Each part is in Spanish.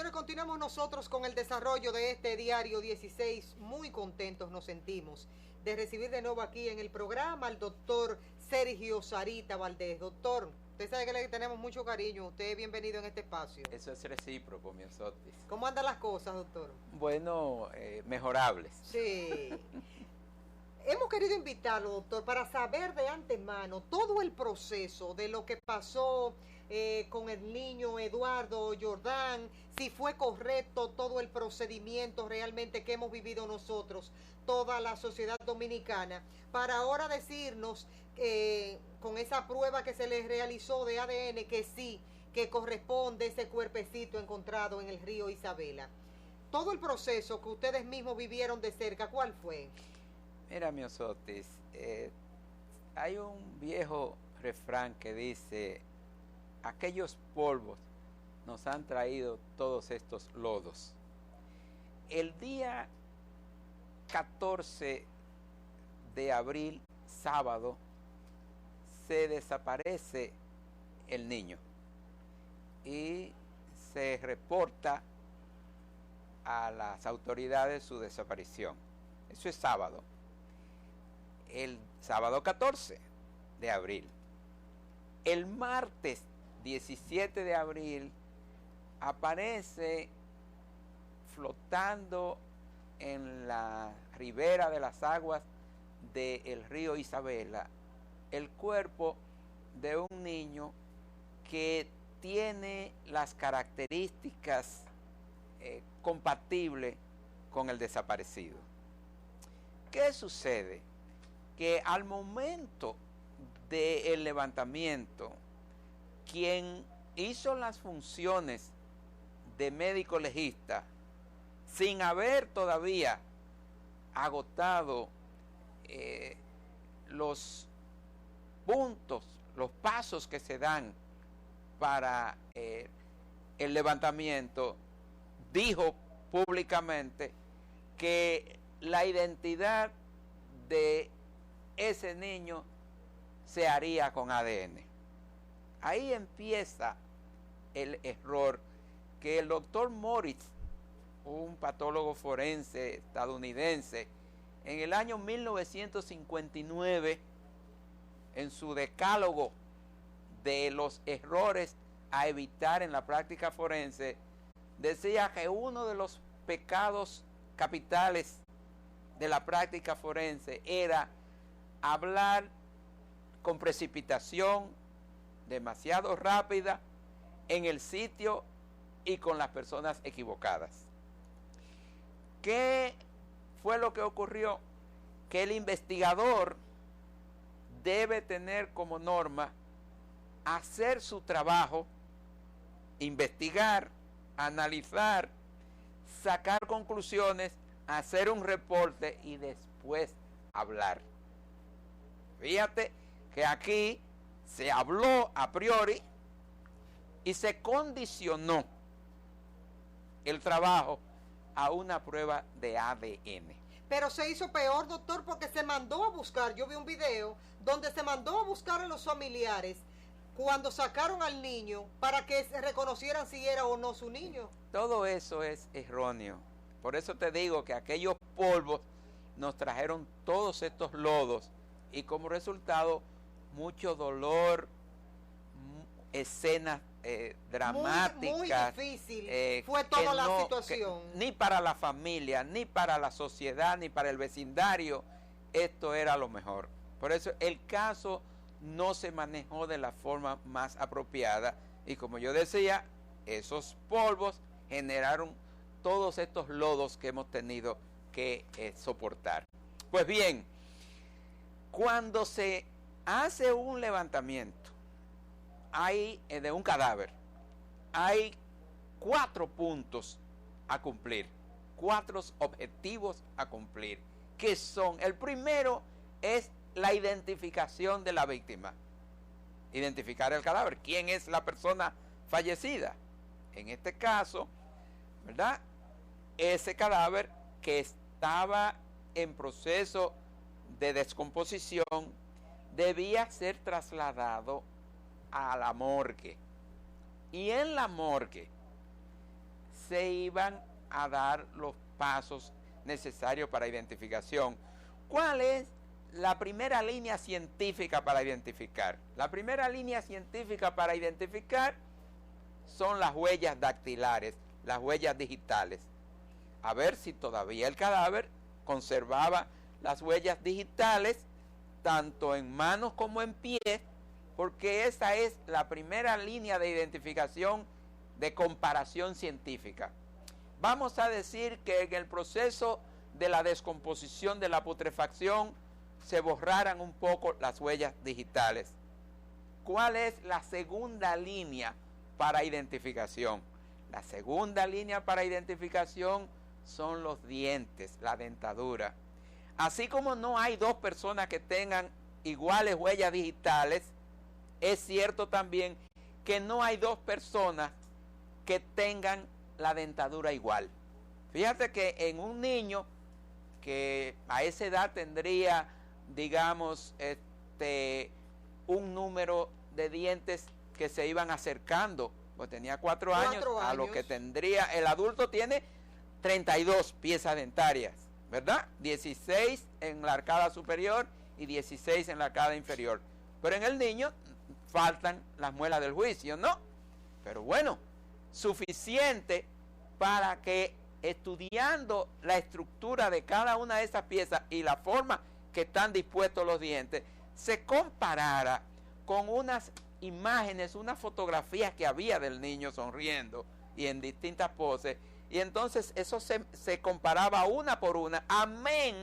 señores, continuamos nosotros con el desarrollo de este diario 16. Muy contentos nos sentimos de recibir de nuevo aquí en el programa al doctor Sergio Sarita Valdés. Doctor, usted sabe que le tenemos mucho cariño. Usted es bienvenido en este espacio. Eso es recíproco, mi Sotis. ¿Cómo andan las cosas, doctor? Bueno, mejorables. Sí. Hemos querido invitarlo, doctor, para saber de antemano todo el proceso de lo que pasó con el niño Eduardo Jordán, si fue correcto todo el procedimiento realmente que hemos vivido nosotros, toda la sociedad dominicana, para ahora decirnos con esa prueba que se les realizó de ADN que sí, que corresponde ese cuerpecito encontrado en el río Isabela. Todo el proceso que ustedes mismos vivieron de cerca, ¿cuál fue? Mira, mi Sotis, hay un viejo refrán que dice: aquellos polvos nos han traído todos estos lodos. El día 14 de abril, sábado, se desaparece el niño y se reporta a las autoridades su desaparición. Eso es sábado. El sábado 14 de abril. El martes 17 de abril aparece flotando en la ribera de las aguas del río Isabela el cuerpo de un niño que tiene las características compatibles con el desaparecido. ¿Qué sucede? Que al momento del levantamiento, quien hizo las funciones de médico legista, sin haber todavía agotado los puntos, los pasos que se dan para el levantamiento, dijo públicamente que la identidad de ese niño se haría con ADN. Ahí empieza el error que el doctor Moritz, un patólogo forense estadounidense, en el año 1959, en su decálogo de los errores a evitar en la práctica forense, decía que uno de los pecados capitales de la práctica forense era hablar con precipitación, demasiado rápida, en el sitio y con las personas equivocadas. ¿Qué fue lo que ocurrió? Que el investigador debe tener como norma hacer su trabajo, investigar, analizar, sacar conclusiones, hacer un reporte y después hablar. Fíjate que aquí se habló a priori y se condicionó el trabajo a una prueba de ADN. Pero se hizo peor, doctor, porque se mandó a buscar, yo vi un video donde se mandó a buscar a los familiares cuando sacaron al niño para que se reconocieran si era o no su niño. Todo eso es erróneo. Por eso te digo que aquellos polvos nos trajeron todos estos lodos y como resultado mucho dolor, escenas dramáticas. Muy difícil fue toda la situación. Ni para la familia, ni para la sociedad, ni para el vecindario, esto era lo mejor. Por eso el caso no se manejó de la forma más apropiada y como yo decía, esos polvos generaron todos estos lodos que hemos tenido que soportar. Pues bien, cuando se hace un levantamiento de un cadáver, hay 4 puntos a cumplir, 4 objetivos a cumplir, que son: el primero es la identificación de la víctima, identificar el cadáver, quién es la persona fallecida. En este caso, ¿verdad?, ese cadáver que estaba en proceso de descomposición debía ser trasladado a la morgue. Y en la morgue se iban a dar los pasos necesarios para identificación. ¿Cuál es la primera línea científica para identificar? La primera línea científica para identificar son las huellas dactilares, las huellas digitales. A ver si todavía el cadáver conservaba las huellas digitales, tanto en manos como en pies, porque esa es la primera línea de identificación de comparación científica. Vamos a decir que en el proceso de la descomposición de la putrefacción se borraran un poco las huellas digitales. ¿Cuál es la segunda línea para identificación? La segunda línea para identificación son los dientes, la dentadura. Así como no hay dos personas que tengan iguales huellas digitales, es cierto también que no hay dos personas que tengan la dentadura igual. Fíjate que en un niño que a esa edad tendría, digamos, un número de dientes que se iban acercando, pues tenía 4 años, a lo que tendría, el adulto tiene 32 piezas dentarias, ¿verdad? 16 en la arcada superior y 16 en la arcada inferior. Pero en el niño faltan las muelas del juicio, ¿no? Pero bueno, suficiente para que estudiando la estructura de cada una de esas piezas y la forma que están dispuestos los dientes, se comparara con unas imágenes, unas fotografías que había del niño sonriendo y en distintas poses, y entonces eso se comparaba una por una, amén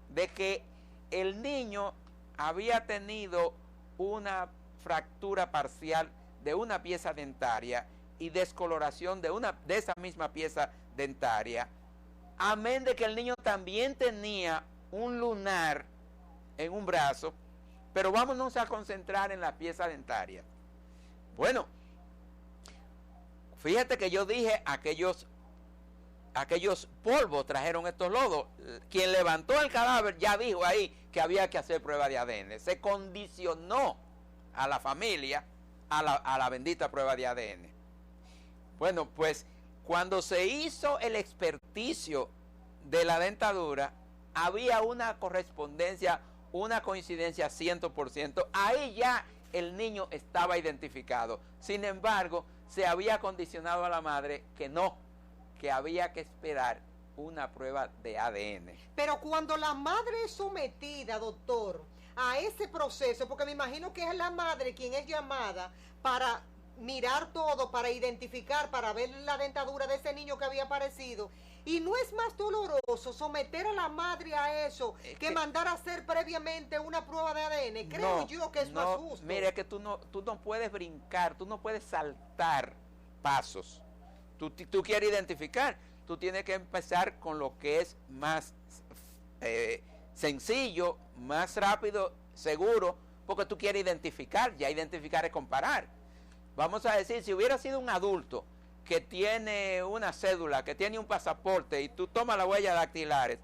de que el niño había tenido una fractura parcial de una pieza dentaria y descoloración de esa misma pieza dentaria, amén de que el niño también tenía un lunar en un brazo, pero vámonos a concentrar en la pieza dentaria. Bueno, fíjate que yo dije aquellos polvos trajeron estos lodos. Quien levantó el cadáver ya dijo ahí que había que hacer prueba de ADN. Se condicionó a la familia a la bendita prueba de ADN. Bueno, pues cuando se hizo el experticio de la dentadura, había una correspondencia, una coincidencia 100%. Ahí ya el niño estaba identificado. Sin embargo, se había condicionado a la madre que no, que había que esperar una prueba de ADN. Pero cuando la madre es sometida, doctor, a ese proceso, porque me imagino que es la madre quien es llamada para mirar todo, para identificar, para ver la dentadura de ese niño que había aparecido, y no es más doloroso someter a la madre a eso que mandar a hacer previamente una prueba de ADN. Creo yo que es más justo. Mira, que tú no puedes brincar, tú no puedes saltar pasos. Tú quieres identificar, tú tienes que empezar con lo que es más sencillo, más rápido, seguro, porque tú quieres identificar. Ya identificar es comparar. Vamos a decir, si hubiera sido un adulto que tiene una cédula, que tiene un pasaporte, y tú tomas las huellas dactilares,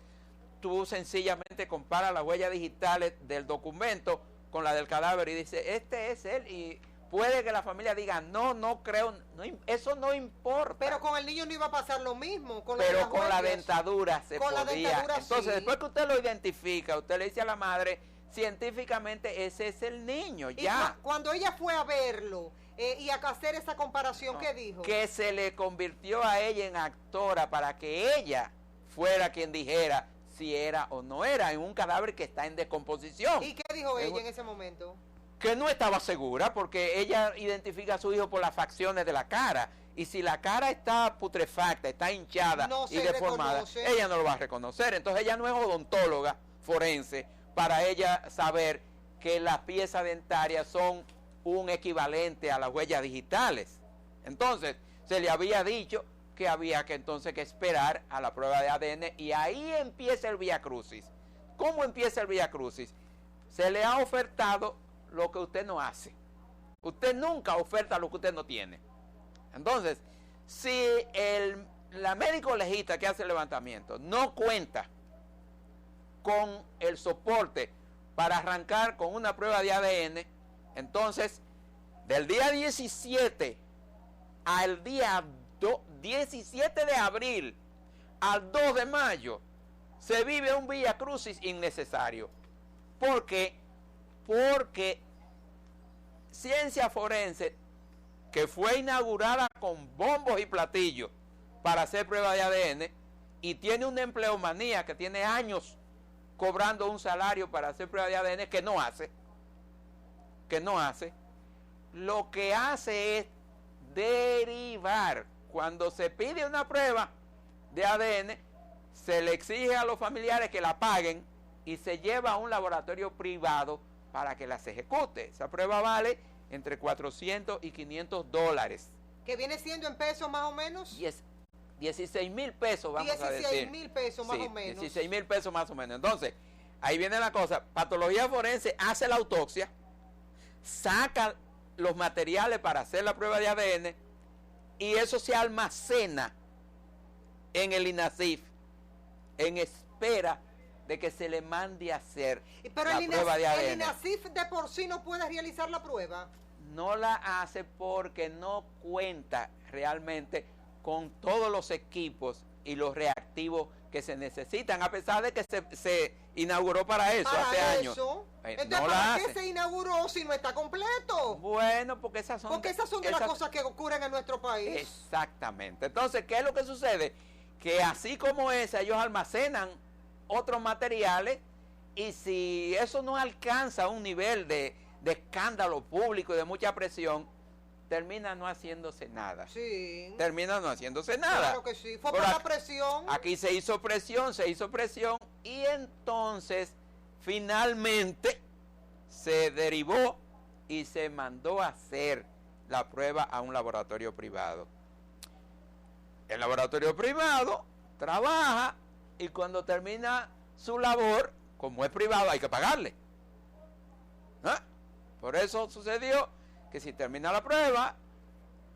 tú sencillamente comparas las huellas digitales del documento con la del cadáver y dices, este es él, y puede que la familia diga, no creo, eso no importa. Pero con el niño no iba a pasar lo mismo. Pero con la dentadura se podía. Dentadura, entonces, sí. Después que usted lo identifica, usted le dice a la madre, científicamente ese es el niño, ya. Y cuando ella fue a verlo y a hacer esa comparación, ¿qué dijo? Que se le convirtió a ella en actora para que ella fuera quien dijera si era o no era en un cadáver que está en descomposición. ¿Y qué dijo ella en ese momento? Que no estaba segura, porque ella identifica a su hijo por las facciones de la cara, y si la cara está putrefacta, está hinchada y deformada, ella no lo va a reconocer. Entonces ella no es odontóloga forense para ella saber que las piezas dentarias son un equivalente a las huellas digitales. Entonces se le había dicho que había que entonces que esperar a la prueba de ADN, y ahí empieza el viacrucis. ¿Cómo empieza el viacrucis? Se le ha ofertado lo que usted no hace. Usted nunca oferta lo que usted no tiene. Entonces, si la médico legista que hace el levantamiento no cuenta con el soporte para arrancar con una prueba de ADN, entonces del día 17 al día 17 de abril al 2 de mayo se vive un Vía Crucis innecesario. ¿Por qué? Porque Ciencia Forense, que fue inaugurada con bombos y platillos para hacer pruebas de ADN, y tiene una empleomanía que tiene años cobrando un salario para hacer pruebas de ADN que no hace, lo que hace es derivar. Cuando se pide una prueba de ADN, se le exige a los familiares que la paguen y se lleva a un laboratorio privado para que las ejecute. Esa prueba vale entre 400 y 500 dólares. ¿Que viene siendo en pesos más o menos? 16,000 pesos, vamos a decir. 16,000 pesos más o menos. 16,000 pesos más o menos. Entonces, ahí viene la cosa. Patología Forense hace la autopsia, saca los materiales para hacer la prueba de ADN y eso se almacena en el INASIF en espera de que se le mande a hacer pero la prueba de ADN. ¿El INASIF de por sí no puede realizar la prueba? No la hace porque no cuenta realmente con todos los equipos y los reactivos que se necesitan, a pesar de que se inauguró para eso hace años. Entonces, no ¿para qué se inauguró si no está completo? Bueno, porque esas son de las cosas que ocurren en nuestro país. Exactamente. Entonces, ¿qué es lo que sucede? Que así como esa, ellos almacenan otros materiales, y si eso no alcanza un nivel de escándalo público y de mucha presión, termina no haciéndose nada. Sí. Termina no haciéndose nada. Claro que sí. Fue por la presión. Aquí se hizo presión, y entonces finalmente se derivó y se mandó a hacer la prueba a un laboratorio privado. El laboratorio privado trabaja y cuando termina su labor, como es privado, hay que pagarle. ¿Ah? Por eso sucedió que si termina la prueba,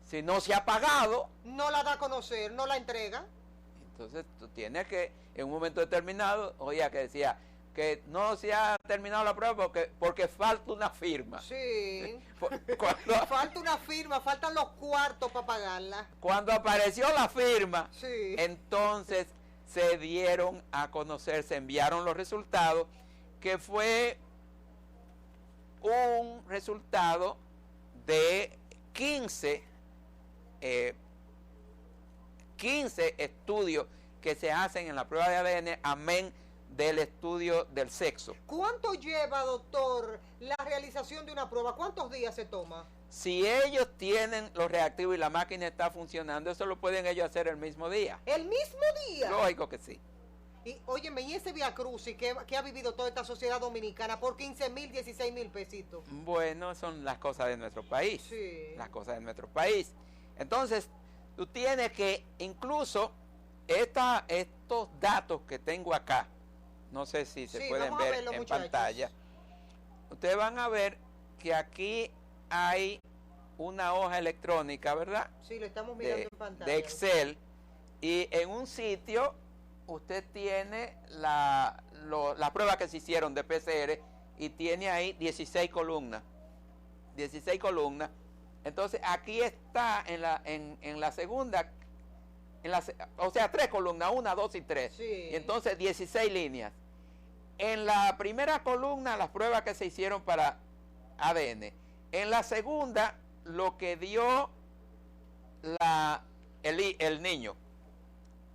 si no se ha pagado, no la da a conocer, no la entrega. Entonces tú tienes que, en un momento determinado, oía que decía que no se ha terminado la prueba porque falta una firma. Sí. Falta una firma, faltan los cuartos para pagarla. Cuando apareció la firma, sí, entonces se dieron a conocer, se enviaron los resultados, que fue un resultado de 15 estudios que se hacen en la prueba de ADN, amén del estudio del sexo. ¿Cuánto lleva, doctor, la realización de una prueba? ¿Cuántos días se toma? Si ellos tienen los reactivos y la máquina está funcionando, eso lo pueden ellos hacer el mismo día. ¿El mismo día? Lógico que sí. Y óyeme, ¿y ese Vía Crucis que ha vivido toda esta sociedad dominicana por 15,000, 16,000 pesitos? Bueno, son las cosas de nuestro país. Sí. Las cosas de nuestro país. Entonces, tú tienes que, incluso, estos datos que tengo acá, no sé si se pueden ver en pantalla, ustedes van a ver que aquí hay una hoja electrónica, ¿verdad? Sí, lo estamos mirando en pantalla. De Excel, y en un sitio usted tiene la prueba que se hicieron de PCR y tiene ahí 16 columnas. 16 columnas. Entonces aquí está en la segunda, o sea, 3 columnas, 1, 2 y 3. Sí. Y entonces 16 líneas. En la primera columna, las pruebas que se hicieron para ADN. En la segunda, lo que dio el niño.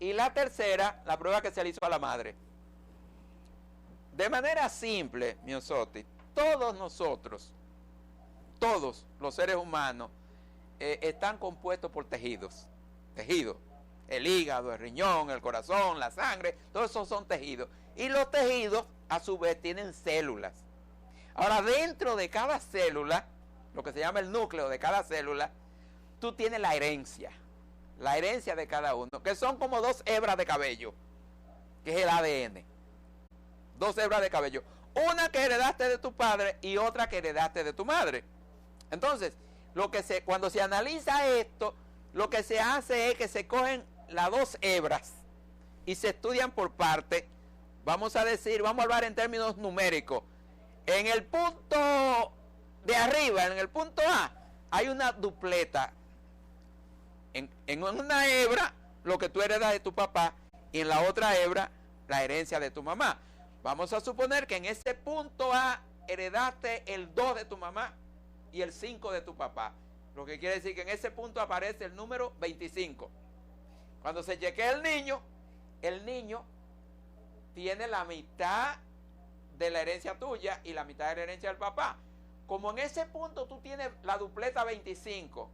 Y la tercera, la prueba que se le hizo a la madre. De manera simple, Miosotti, todos nosotros, todos los seres humanos, están compuestos por tejidos. Tejidos. El hígado, el riñón, el corazón, la sangre, todos esos son tejidos. Y los tejidos, a su vez, tienen células. Ahora, dentro de cada célula, lo que se llama el núcleo de cada célula, tú tienes la herencia de cada uno, que son como 2 hebras de cabello, que es el ADN. 2 hebras de cabello. Una que heredaste de tu padre y otra que heredaste de tu madre. Entonces, cuando se analiza esto, lo que se hace es que se cogen las 2 hebras y se estudian por parte. Vamos a hablar en términos numéricos. En el punto de arriba, en el punto A, hay una dupleta En una hebra, lo que tú heredas de tu papá, y en la otra hebra, la herencia de tu mamá. Vamos a suponer que en ese punto A heredaste el 2 de tu mamá y el 5 de tu papá. Lo que quiere decir que en ese punto aparece el número 25. Cuando se chequea el niño tiene la mitad de la herencia tuya y la mitad de la herencia del papá. Como en ese punto tú tienes la dupleta 25,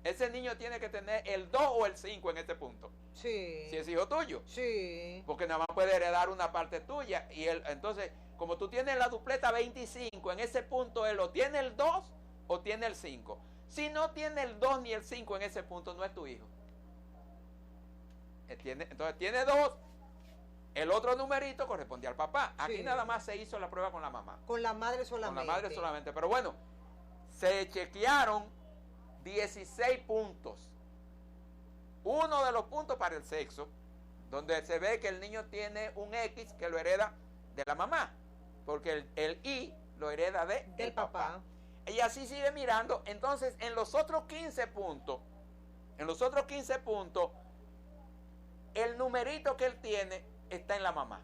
ese niño tiene que tener el 2 o el 5 en ese punto. Sí. Si es hijo tuyo. Sí. Porque nada más puede heredar una parte tuya. Y él, entonces, como tú tienes la dupleta 25, en ese punto él o tiene el 2 o tiene el 5. Si no tiene el 2 ni el 5 en ese punto, no es tu hijo. Entonces tiene 2. El otro numerito corresponde al papá. Aquí nada más se hizo la prueba con la mamá. Con la madre solamente. Con la madre solamente. Pero bueno, se chequearon 16 puntos. Uno de los puntos para el sexo, donde se ve que el niño tiene un X que lo hereda de la mamá, porque el Y lo hereda del papá. Y así sigue mirando. Entonces, en los otros 15 puntos, el numerito que él tiene está en la mamá.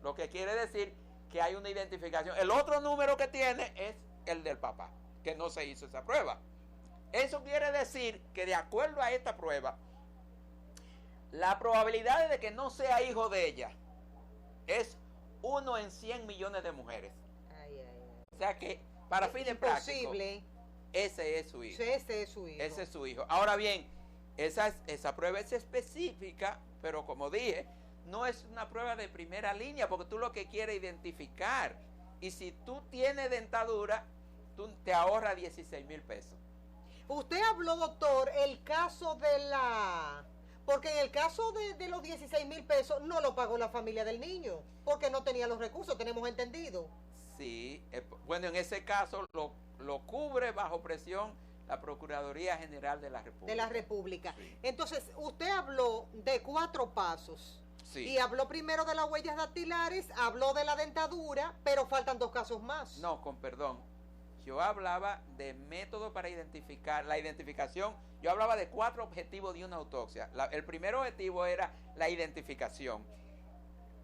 Lo que quiere decir que hay una identificación. El otro número que tiene es el del papá, que no se hizo esa prueba. Eso quiere decir que de acuerdo a esta prueba, la probabilidad de que no sea hijo de ella es 1 en 100 millones de mujeres. O sea que, para fines prácticos, ese es su hijo. Ese es su hijo. Ese es su hijo. Ahora bien, esa prueba es específica, pero como dije, no es una prueba de primera línea, porque tú lo que quieres identificar. Y si tú tienes dentadura, tú te ahorras 16,000 pesos. Usted habló, doctor, el caso de la... Porque en el caso de los 16,000 pesos no lo pagó la familia del niño, porque no tenía los recursos, tenemos entendido. Sí, bueno, en ese caso lo cubre bajo presión la Procuraduría General de la República. De la República. Sí. Entonces, usted habló de 4 pasos. Sí. Y habló primero de las huellas dactilares, habló de la dentadura, pero faltan 2 casos más. No, con perdón. Yo hablaba de método para identificar, la identificación. Yo hablaba de 4 objetivos de una autopsia. El primer objetivo era la identificación.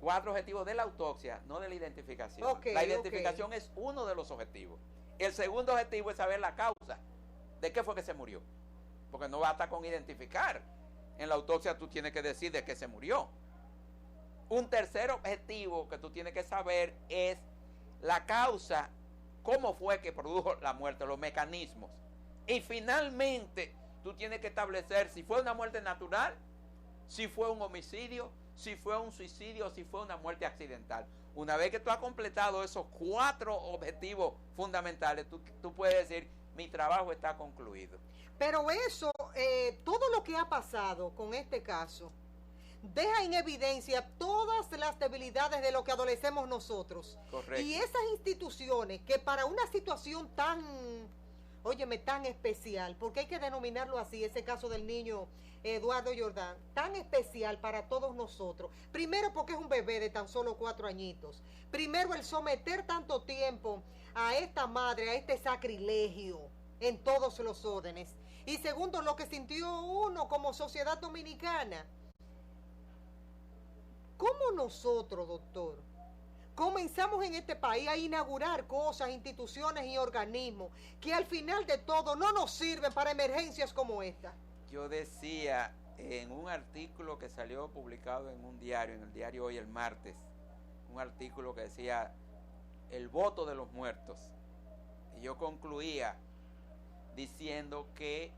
4 objetivos de la autopsia, no de la identificación. La identificación es uno de los objetivos. El segundo objetivo es saber la causa. ¿De qué fue que se murió? Porque no basta con identificar. En la autopsia tú tienes que decir de qué se murió. Un tercer objetivo que tú tienes que saber es la causa, cómo fue que produjo la muerte, los mecanismos. Y finalmente tú tienes que establecer si fue una muerte natural, si fue un homicidio, si fue un suicidio, si fue una muerte accidental. Una vez que tú has completado esos 4 objetivos fundamentales, tú puedes decir, mi trabajo está concluido. Pero eso, todo lo que ha pasado con este caso, deja en evidencia todas las debilidades de lo que adolecemos nosotros. Correcto. Y esas instituciones que para una situación tan, óyeme, tan especial, porque hay que denominarlo así, ese caso del niño Eduardo Jordán, tan especial para todos nosotros. Primero porque es un bebé de tan solo 4 añitos. Primero el someter tanto tiempo a esta madre, a este sacrilegio en todos los órdenes. Y segundo, lo que sintió uno como sociedad dominicana. ¿Cómo nosotros, doctor, comenzamos en este país a inaugurar cosas, instituciones y organismos que al final de todo no nos sirven para emergencias como esta? Yo decía en un artículo que salió publicado en un diario, en el diario Hoy el martes, un artículo que decía el voto de los muertos. Y yo concluía diciendo que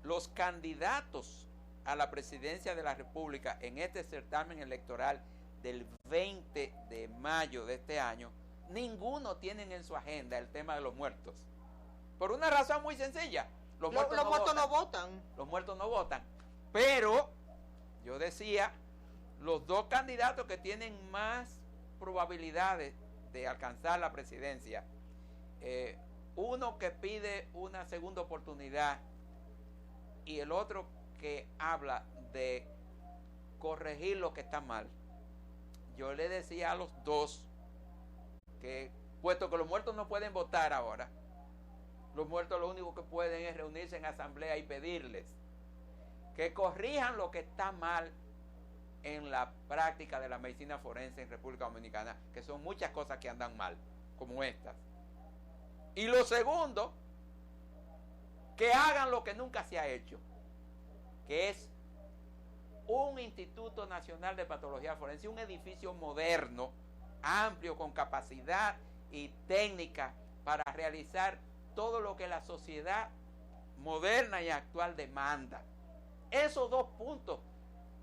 los candidatos a la presidencia de la República en este certamen electoral del 20 de mayo de este año, ninguno tiene en su agenda el tema de los muertos. Por una razón muy sencilla. Los muertos no votan. Los muertos no votan. Pero, yo decía, los 2 candidatos que tienen más probabilidades de alcanzar la presidencia, uno que pide una segunda oportunidad y el otro que habla de corregir lo que está mal. Yo le decía a los 2 que, puesto que los muertos no pueden votar ahora, los muertos lo único que pueden es reunirse en asamblea y pedirles que corrijan lo que está mal en la práctica de la medicina forense en República Dominicana, que son muchas cosas que andan mal, como estas. Y lo segundo, que hagan lo que nunca se ha hecho, que es un Instituto Nacional de Patología Forense, un edificio moderno, amplio, con capacidad y técnica para realizar todo lo que la sociedad moderna y actual demanda. Esos dos puntos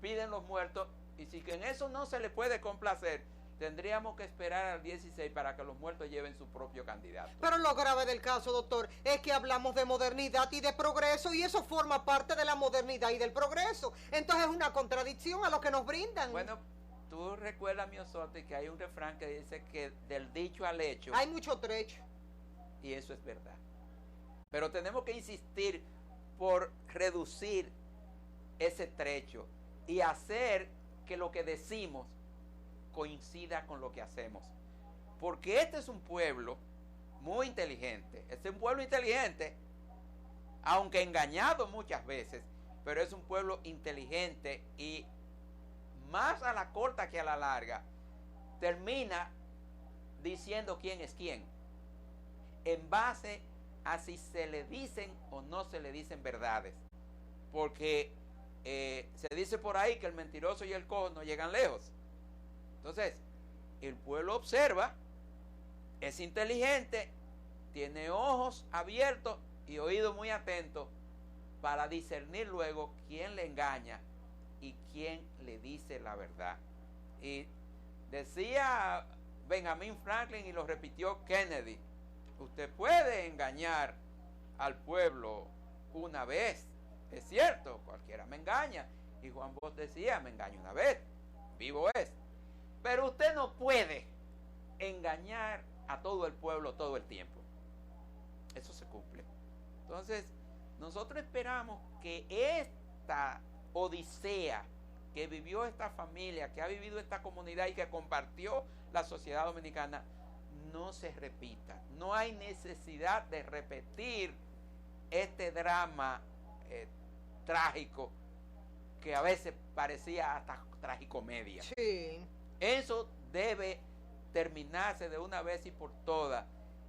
piden los muertos, y si en eso no se les puede complacer, tendríamos que esperar al 16 para que los muertos lleven su propio candidato. Pero lo grave del caso, doctor, es que hablamos de modernidad y de progreso, y eso forma parte de la modernidad y del progreso. Entonces es una contradicción a lo que nos brindan. Bueno, tú recuerdas, Miosotti, que hay un refrán que dice que del dicho al hecho hay mucho trecho. Y eso es verdad. Pero tenemos que insistir por reducir ese trecho y hacer que lo que decimos coincida con lo que hacemos. Porque este es un pueblo muy inteligente. Este es un pueblo inteligente, aunque engañado muchas veces, pero es un pueblo inteligente, y más a la corta que a la larga termina diciendo quién es quién, en base a si se le dicen o no se le dicen verdades. Porque se dice por ahí que el mentiroso y el cojo no llegan lejos. Entonces, el pueblo observa, es inteligente, tiene ojos abiertos y oídos muy atentos para discernir luego quién le engaña y quién le dice la verdad. Y decía Benjamin Franklin, y lo repitió Kennedy: usted puede engañar al pueblo una vez, es cierto, cualquiera me engaña. Y Juan Bosch decía: me engaño una vez, vivo es. Pero usted no puede engañar a todo el pueblo todo el tiempo. Eso se cumple. Entonces, nosotros esperamos que esta odisea que vivió esta familia, que ha vivido esta comunidad y que compartió la sociedad dominicana, no se repita. No hay necesidad de repetir este drama trágico, que a veces parecía hasta tragicomedia. Sí. Eso debe terminarse de una vez y por todas,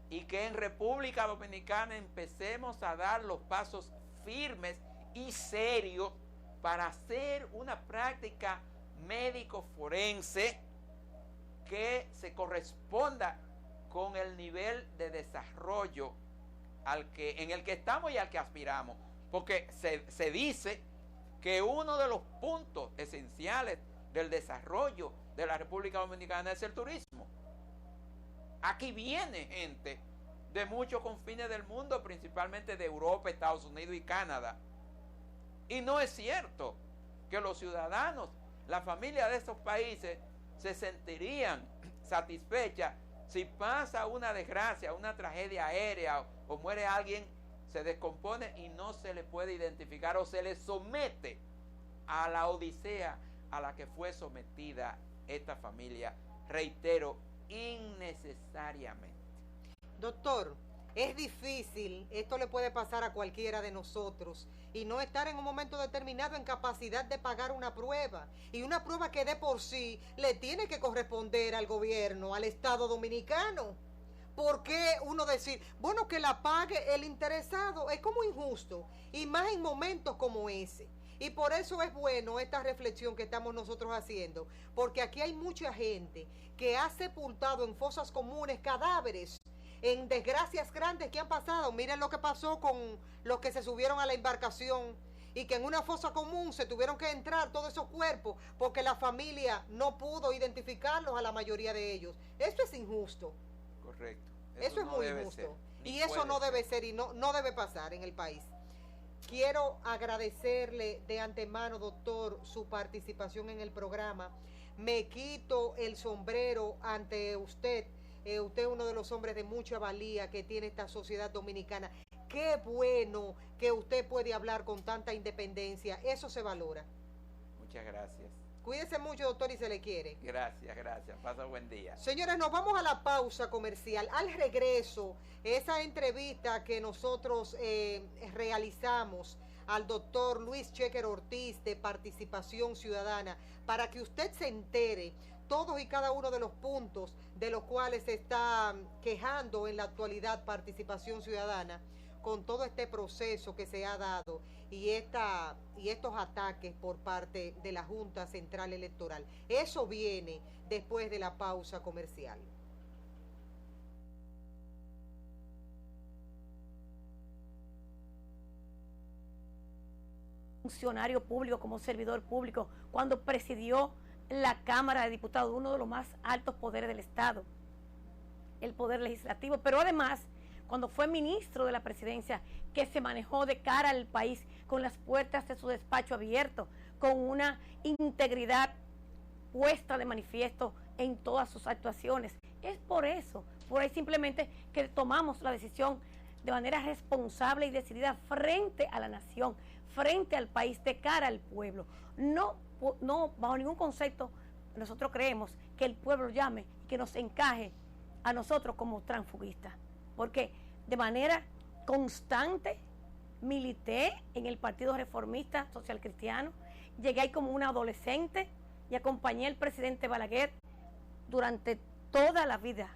y que en República Dominicana empecemos a dar los pasos firmes y serios para hacer una práctica médico forense que se corresponda con el nivel de desarrollo en el que estamos y al que aspiramos. Porque se dice que uno de los puntos esenciales del desarrollo de la República Dominicana es el turismo. Aquí viene gente de muchos confines del mundo, principalmente de Europa, Estados Unidos y Canadá. Y no es cierto que los ciudadanos, la familia de esos países, se sentirían satisfechas si pasa una desgracia, una tragedia aérea, o muere alguien, se descompone y no se le puede identificar, o se le somete a la odisea a la que fue sometida esta familia, reitero, innecesariamente. Doctor, es difícil, esto le puede pasar a cualquiera de nosotros, y no estar en un momento determinado en capacidad de pagar una prueba, y una prueba que de por sí le tiene que corresponder al gobierno, al Estado dominicano. ¿Por qué uno decir, bueno, que la pague el interesado? Es como injusto, y más en momentos como ese. Y por eso es bueno esta reflexión que estamos nosotros haciendo, porque aquí hay mucha gente que ha sepultado en fosas comunes cadáveres, en desgracias grandes que han pasado. Miren lo que pasó con los que se subieron a la embarcación, y que en una fosa común se tuvieron que entrar todos esos cuerpos porque la familia no pudo identificarlos a la mayoría de ellos. Esto es injusto. Correcto. Eso es no muy debe injusto. ser, Y eso no debe ser y no debe pasar en el país. Quiero agradecerle de antemano, doctor, su participación en el programa. Me quito el sombrero ante usted. Usted es uno de los hombres de mucha valía que tiene esta sociedad dominicana. Qué bueno que usted puede hablar con tanta independencia. Eso se valora. Muchas gracias. Cuídese mucho, doctor, y se le quiere. Gracias. Pasa buen día. Señores, nos vamos a la pausa comercial. Al regreso, esa entrevista que nosotros realizamos al doctor Luis Chequer Ortiz de Participación Ciudadana, para que usted se entere todos y cada uno de los puntos de los cuales se está quejando en la actualidad Participación Ciudadana, con todo este proceso que se ha dado y estos ataques por parte de la Junta Central Electoral. Eso viene después de la pausa comercial. Funcionario público, como servidor público, cuando presidió la Cámara de Diputados, uno de los más altos poderes del Estado, el poder legislativo, pero además cuando fue ministro de la presidencia, que se manejó de cara al país con las puertas de su despacho abierto, con una integridad puesta de manifiesto en todas sus actuaciones. Es por eso, por ahí simplemente que tomamos la decisión de manera responsable y decidida frente a la nación, frente al país, de cara al pueblo. No bajo ningún concepto nosotros creemos que el pueblo llame y que nos encaje a nosotros como transfugistas, porque de manera constante milité en el Partido Reformista Social Cristiano, llegué ahí como una adolescente y acompañé al presidente Balaguer durante toda la vida.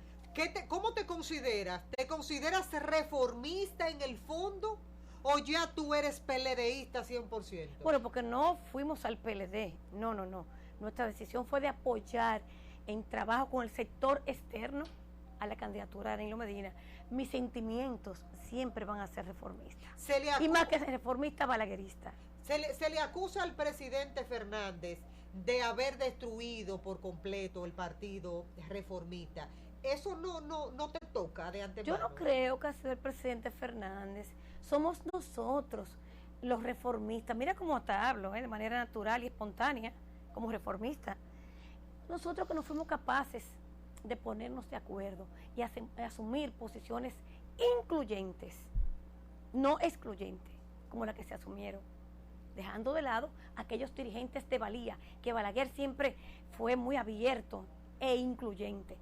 ¿Cómo te consideras? ¿Te consideras reformista en el fondo o ya tú eres PLDista 100%? Bueno, porque no fuimos al PLD, no. Nuestra decisión fue de apoyar en trabajo con el sector externo a la candidatura de Danilo Medina. Mis sentimientos siempre van a ser reformistas. Y más que reformista, balaguerista. Se le acusa al presidente Fernández de haber destruido por completo el partido reformista. Eso no te toca de antemano. Yo no creo que ha sido el presidente Fernández. Somos nosotros los reformistas. Mira cómo te hablo, de manera natural y espontánea, como reformista. Nosotros que no fuimos capaces de ponernos de acuerdo y asumir posiciones incluyentes, no excluyentes, como la que se asumieron, dejando de lado aquellos dirigentes de valía, que Balaguer siempre fue muy abierto e incluyente.